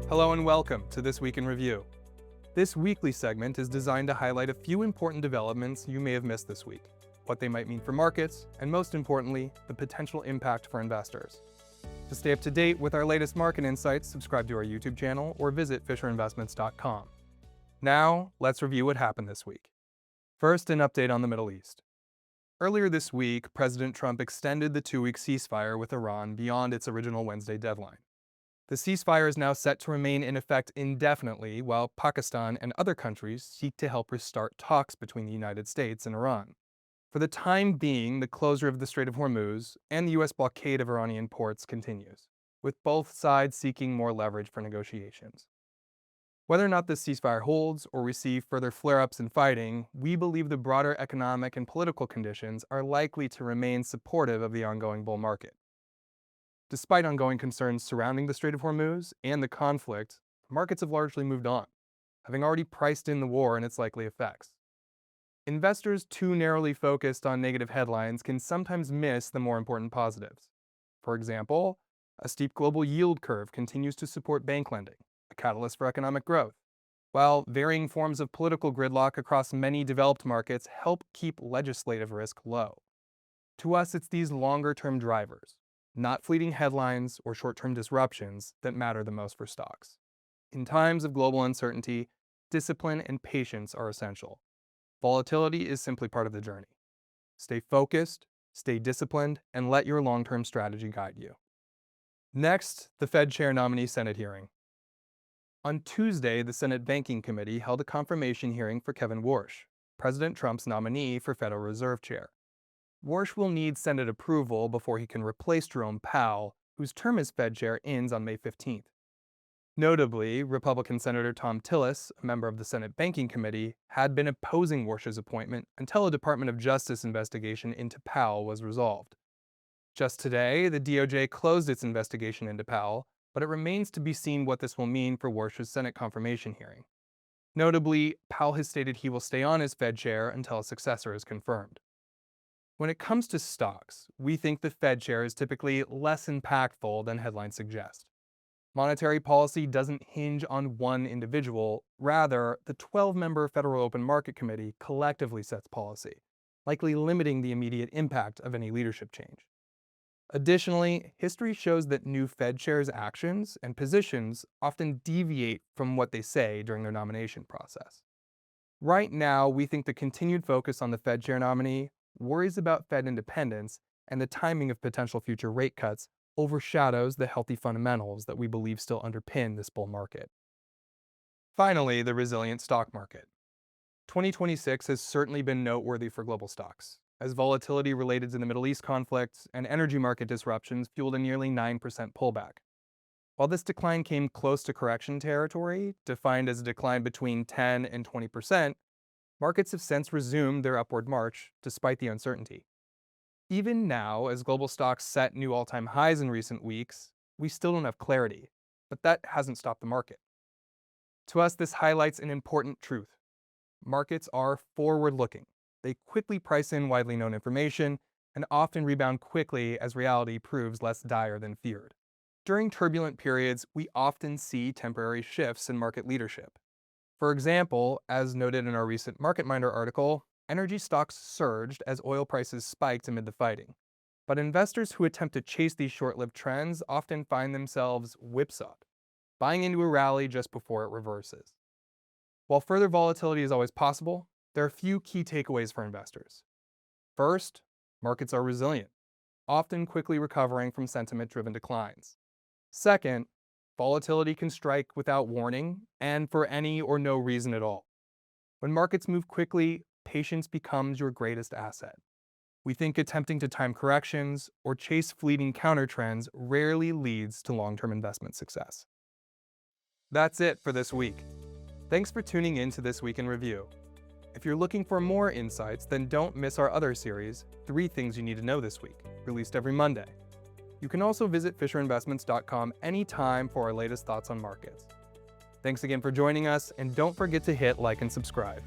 Hello and welcome to This Week in Review. This weekly segment is designed to highlight a few important developments you may have missed this week, what they might mean for markets, and most importantly, the potential impact for investors. To stay up to date with our latest market insights, subscribe to our YouTube channel or visit fisherinvestments.com. Now, let's review what happened this week. First, an update on the Middle East. Earlier this week, President Trump extended the 2-week ceasefire with Iran beyond its original Wednesday deadline. The ceasefire is now set to remain in effect indefinitely, while Pakistan and other countries seek to help restart talks between the United States and Iran. For the time being, the closure of the Strait of Hormuz and the U.S. blockade of Iranian ports continues, with both sides seeking more leverage for negotiations. Whether or not this ceasefire holds or we see further flare-ups in fighting, we believe the broader economic and political conditions are likely to remain supportive of the ongoing bull market. Despite ongoing concerns surrounding the Strait of Hormuz and the conflict, markets have largely moved on, having already priced in the war and its likely effects. Investors too narrowly focused on negative headlines can sometimes miss the more important positives. For example, a steep global yield curve continues to support bank lending, a catalyst for economic growth, while varying forms of political gridlock across many developed markets help keep legislative risk low. To us, it's these longer-term drivers, not fleeting headlines or short-term disruptions, that matter the most for stocks. In times of global uncertainty, discipline and patience are essential. Volatility is simply part of the journey. Stay focused, stay disciplined, and let your long-term strategy guide you. Next, the Fed Chair nominee Senate hearing. On Tuesday, the Senate Banking Committee held a confirmation hearing for Kevin Warsh, President Trump's nominee for Federal Reserve Chair. Warsh will need Senate approval before he can replace Jerome Powell, whose term as Fed Chair ends on May 15th. Notably, Republican Senator Tom Tillis, a member of the Senate Banking Committee, had been opposing Warsh's appointment until a Department of Justice investigation into Powell was resolved. Just today, the DOJ closed its investigation into Powell, but it remains to be seen what this will mean for Warsh's Senate confirmation hearing. Notably, Powell has stated he will stay on as Fed Chair until a successor is confirmed. When it comes to stocks, we think the Fed Chair is typically less impactful than headlines suggest. Monetary policy doesn't hinge on one individual. Rather, the 12-member Federal Open Market Committee collectively sets policy, likely limiting the immediate impact of any leadership change. Additionally, history shows that new Fed Chairs' actions and positions often deviate from what they say during their nomination process. Right now, we think the continued focus on the Fed Chair nominee, worries about Fed independence, and the timing of potential future rate cuts overshadows the healthy fundamentals that we believe still underpin this bull market. Finally, the resilient stock market. 2026 has certainly been noteworthy for global stocks, as volatility related to the Middle East conflict and energy market disruptions fueled a nearly 9% pullback. While this decline came close to correction territory, defined as a decline between 10 and 20%, markets have since resumed their upward march despite the uncertainty. Even now, as global stocks set new all-time highs in recent weeks, we still don't have clarity, but that hasn't stopped the market. To us, this highlights an important truth. Markets are forward-looking. They quickly price in widely known information and often rebound quickly as reality proves less dire than feared. During turbulent periods, we often see temporary shifts in market leadership. For example, as noted in our recent Market Minder article, energy stocks surged as oil prices spiked amid the fighting. But investors who attempt to chase these short-lived trends often find themselves whipsawed, buying into a rally just before it reverses. While further volatility is always possible, there are a few key takeaways for investors. First, markets are resilient, often quickly recovering from sentiment-driven declines. Second, volatility can strike without warning and for any or no reason at all. When markets move quickly, patience becomes your greatest asset. We think attempting to time corrections or chase fleeting counter trends rarely leads to long-term investment success. That's it for this week. Thanks for tuning in to This Week in Review. If you're looking for more insights, then don't miss our other series, 3 Things You Need to Know This Week, released every Monday. You can also visit fisherinvestments.com anytime for our latest thoughts on markets. Thanks again for joining us, and don't forget to hit like and subscribe.